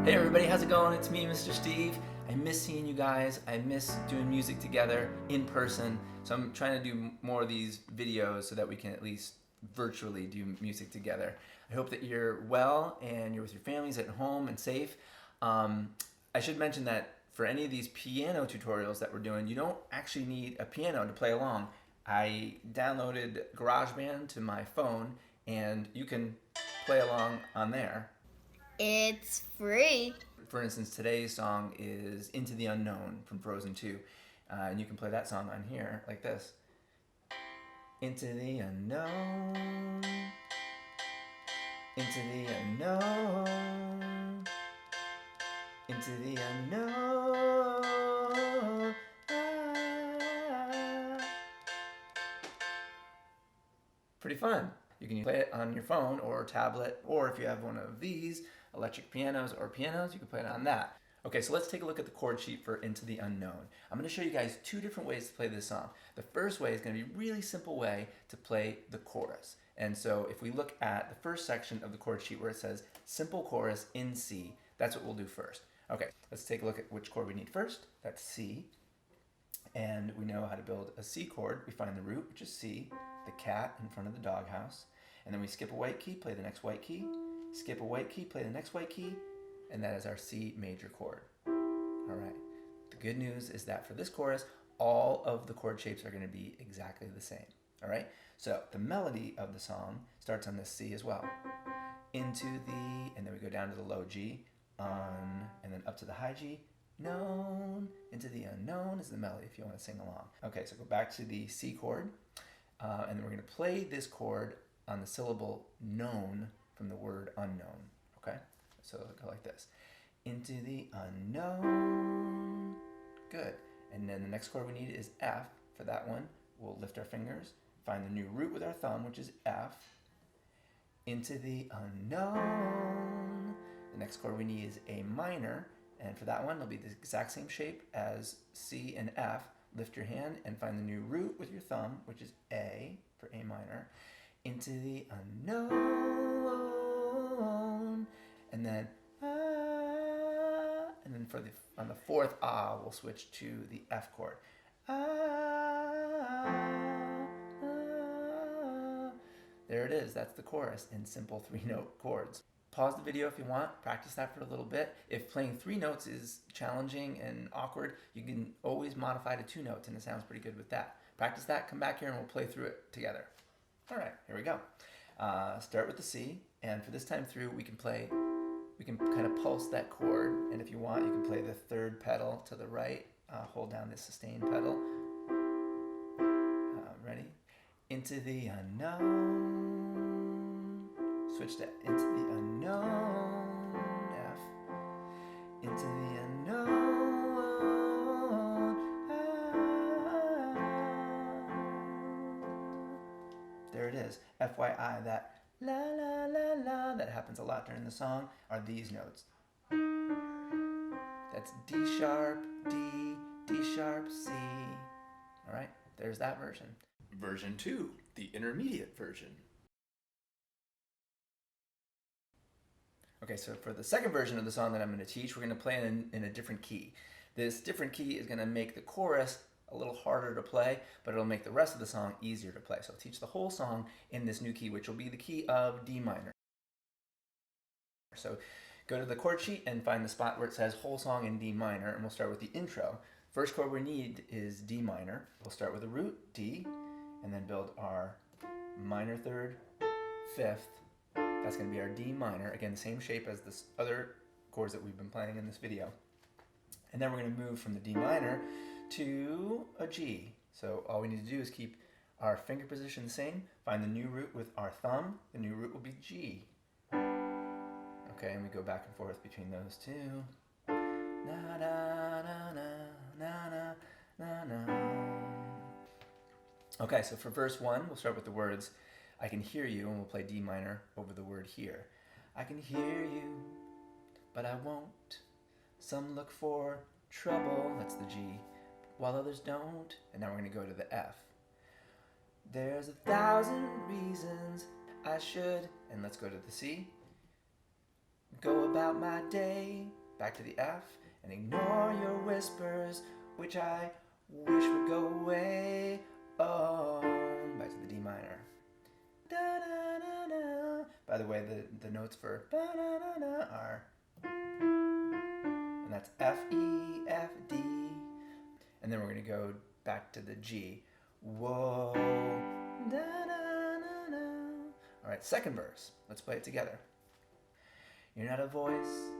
Hey everybody, how's it going? It's me, Mr. Steve. I miss seeing you guys. I miss doing music together in person. So I'm trying to do more of these videos so that we can at least virtually do music together. I hope that you're well and you're with your families at home and safe. I should mention that for any of these piano tutorials that we're doing, you don't actually need a piano to play along. I downloaded GarageBand to my phone and you can play along on there. It's free. For instance, today's song is Into the Unknown from Frozen 2. And you can play that song on here like this. Into the unknown, into the unknown, into the unknown. Pretty fun. You can play it on your phone or tablet, or if you have one of these electric pianos or pianos, you can play it on that. Okay, so let's take a look at the chord sheet for Into the Unknown. I'm going to show you guys two different ways to play this song. The first way is going to be a really simple way to play the chorus. And so if we look at the first section of the chord sheet where it says simple chorus in C, that's what we'll do first. Okay, let's take a look at which chord we need first. That's C. And we know how to build a C chord. We find the root, which is C, the cat in front of the doghouse, and then we skip a white key, play the next white key, skip a white key, play the next white key, and that is our C major chord. All right. The good news is that for this chorus, all of the chord shapes are going to be exactly the same. All right. So the melody of the song starts on this C as well. Into the, and then we go down to the low G, on, and then up to the high G. Known, into the unknown is the melody if you want to sing along. Okay, so go back to the C chord, and then we're going to play this chord on the syllable known from the word unknown. Okay, so it'll go like this. Into the unknown. Good. And then the next chord we need is F. For that one, we'll lift our fingers, find the new root with our thumb, which is F. Into the unknown. The next chord we need is A minor. And for that one, it'll be the exact same shape as C and F. Lift your hand and find the new root with your thumb, which is A for A minor. Into the unknown. And then ah. And then for on the fourth ah, we'll switch to the F chord. Ah, ah. There it is. That's the chorus in simple 3-note chords. Pause the video if you want, practice that for a little bit. If playing 3 notes is challenging and awkward, you can always modify to 2 notes and it sounds pretty good with that. Practice that, come back here and we'll play through it together. All right, here we go. Start with the C, and for this time through we can kind of pulse that chord, and if you want you can play the third pedal to the right, hold down the sustain pedal. Ready? Into the unknown. Switch to into the unknown, F. Into the unknown, ah. There it is. FYI, that la la la la that happens a lot during the song are these notes. That's D sharp, D, D sharp, C. All right, there's that version. Version 2, the intermediate version. Okay, so for the second version of the song that I'm going to teach, we're going to play in a different key. This different key is going to make the chorus a little harder to play, but it'll make the rest of the song easier to play. So I'll teach the whole song in this new key, which will be the key of D minor. So go to the chord sheet and find the spot where it says whole song in D minor, and we'll start with the intro. First chord we need is D minor. We'll start with the root, D, and then build our minor third, fifth. That's going to be our D minor. Again, the same shape as the other chords that we've been playing in this video. And then we're going to move from the D minor to a G. So all we need to do is keep our finger position the same, find the new root with our thumb. The new root will be G. Okay, and we go back and forth between those two. Na na na na na na na na. Okay, so for verse 1, we'll start with the words I can hear you, and we'll play D minor over the word hear. I can hear you, but I won't. Some look for trouble, that's the G, while others don't. And now we're going to go to the F. There's 1,000 reasons I should, and let's go to the C. go about my day, back to the F, and ignore your whispers, which I wish would go away. Oh, back to the D minor. Da, da, da, da. By the way, the notes for da, da, da, da are, and that's F, E, F, D, and then we're going to go back to the G. Whoa, da, da, da, da. All right, second verse. Let's play it together. You're not a voice,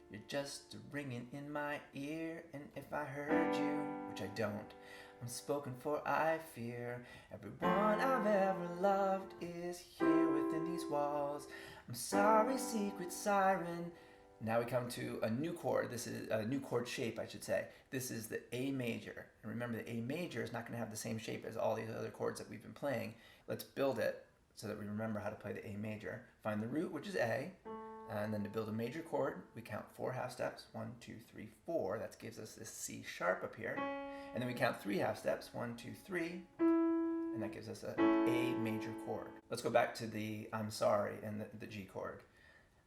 you're just a ringing in my ear, and if I heard you, which I don't, I'm spoken for, I fear. Everyone I've ever loved is here within these walls. I'm sorry, secret siren. Now we come to a new chord. This is a new chord shape, I should say. This is the A major. And remember, the A major is not going to have the same shape as all these other chords that we've been playing. Let's build it so that we remember how to play the A major. Find the root, which is A. And then to build a major chord, we count 4 half steps. 1, 2, 3, 4. That gives us this C sharp up here. And then we count 3 half steps. 1, 2, 3. And that gives us an A major chord. Let's go back to the I'm sorry and the G chord.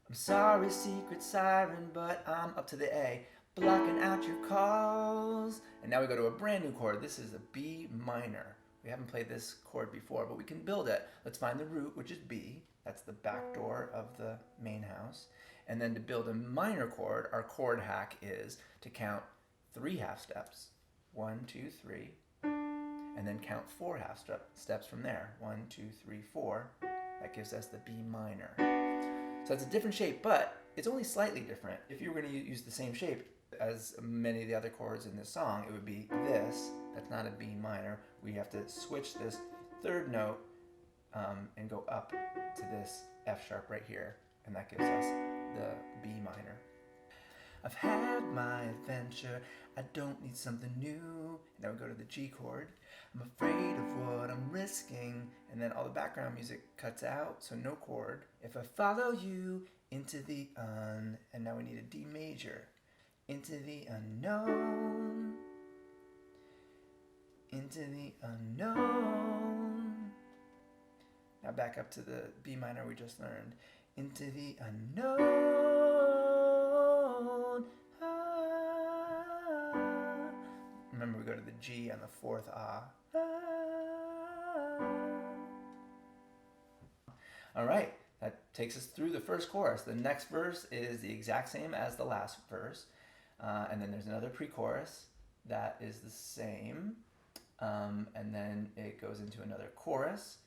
I'm sorry, secret siren, but I'm up to the A, blocking out your calls. And now we go to a brand new chord. This is a B minor. We haven't played this chord before, but we can build it. Let's find the root, which is B. That's the back door of the main house. And then to build a minor chord, our chord hack is to count 3 half steps. 1, 2, 3. And then count 4 half steps from there. 1, 2, 3, 4. That gives us the B minor. So it's a different shape, but it's only slightly different. If you were going to use the same shape as many of the other chords in this song, it would be this. That's not a B minor. We have to switch this third note and go up to this F sharp right here, and that gives us the B minor. I've had my adventure, I don't need something new. Now we go to the G chord. I'm afraid of what I'm risking, and then all the background music cuts out, so no chord. If I follow you into the and now we need a D major. Into the unknown, into the unknown. Now back up to the B minor we just learned. Into the unknown. Ah. Remember, we go to the G on the 4th ah. All right, that takes us through the first chorus. The next verse is the exact same as the last verse. And then there's another pre-chorus that is the same. And then it goes into another chorus.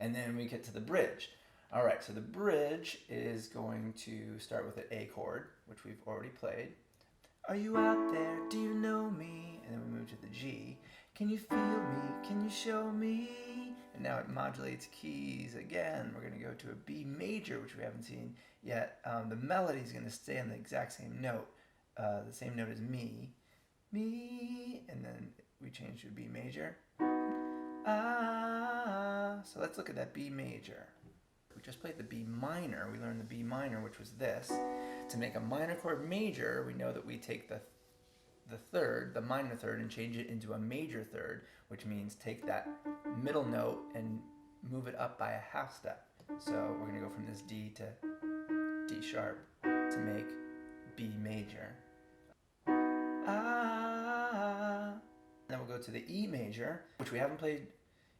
And then we get to the bridge. All right, so the bridge is going to start with an A chord, which we've already played. Are you out there? Do you know me? And then we move to the G. Can you feel me? Can you show me? And now it modulates keys again. We're going to go to a B major, which we haven't seen yet. The melody is going to stay on the exact same note, the same note as me, and then we change to a B major. Ah, so let's look at that B major. We just played the B minor. We learned the B minor, which was this. To make a minor chord major, we know that we take the third, the minor third, and change it into a major third, which means take that middle note and move it up by a half step. So we're going to go from this D to D sharp to make B major. Ah. Then we'll go to the E major, which we haven't played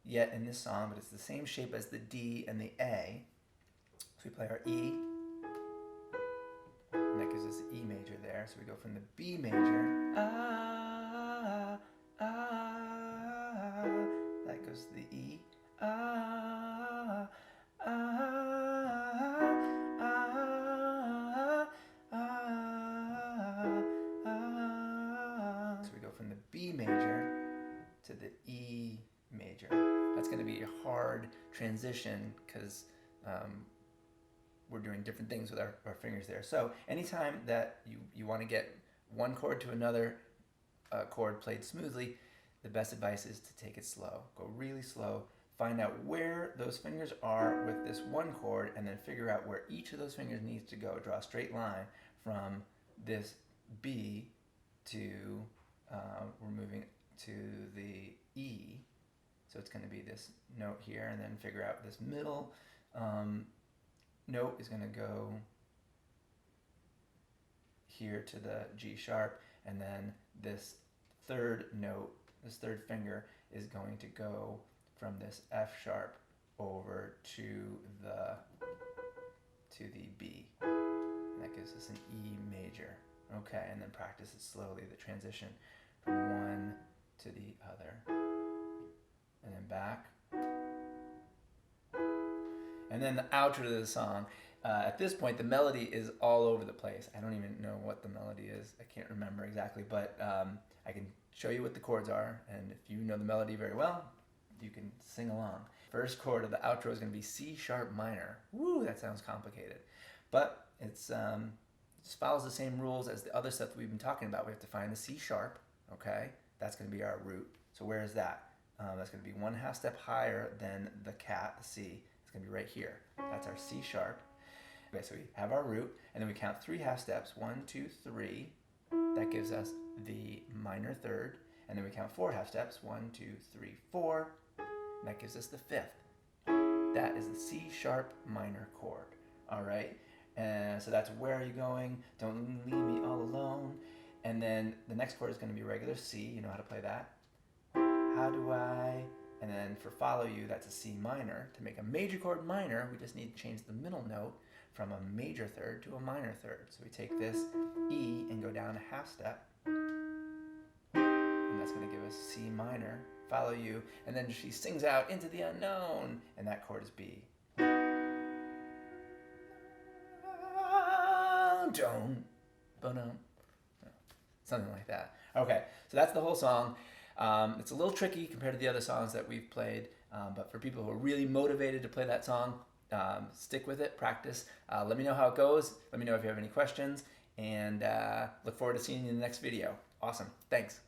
yet in this song, but it's the same shape as the D and the A. So we play our E, and that gives us the E major there. So we go from the B major, ah, ah, that goes to the E, ah, ah, ah, ah. So we go from the B major to the E major. That's going to be a hard transition because we're doing different things with our fingers there. So anytime that you want to get one chord to another chord played smoothly, the best advice is to take it slow. Go really slow. Find out where those fingers are with this one chord, and then figure out where each of those fingers needs to go. Draw a straight line from this B to, we're moving to the E. So it's going to be this note here, and then figure out this middle note is going to go here to the G sharp, and then this third note, this third finger, is going to go from this F sharp over to the B. And that gives us an E major. Okay, and then practice it slowly, the transition from one to the other. And then back. And then the outro to the song. At this point, the melody is all over the place. I don't even know what the melody is. I can't remember exactly, but I can show you what the chords are. And if you know the melody very well, you can sing along. First chord of the outro is going to be C sharp minor. Woo, that sounds complicated. But it's just follows the same rules as the other stuff that we've been talking about. We have to find the C sharp, okay? That's going to be our root. So where is that? That's going to be 1/2 step higher than the cat, the C. It's going to be right here. That's our C sharp. Okay, so we have our root, and then we count 3 half steps. 1, 2, 3. That gives us the minor third. And then we count 4 half steps. 1, 2, 3, 4. And that gives us the 5th. That is the C sharp minor chord. All right? And so that's Where Are You Going? Don't Leave Me All Alone. And then the next chord is going to be regular C. You know how to play that. How do I? And then for Follow You, that's a C minor. To make a major chord minor, we just need to change the middle note from a major third to a minor third. So we take this E and go down a half step. And that's going to give us C minor, Follow You. And then she sings out Into the Unknown. And that chord is B. Something like that. Okay, so that's the whole song. It's a little tricky compared to the other songs that we've played, but for people who are really motivated to play that song, stick with it, practice. Let me know how it goes. Let me know if you have any questions, and look forward to seeing you in the next video. Awesome. Thanks.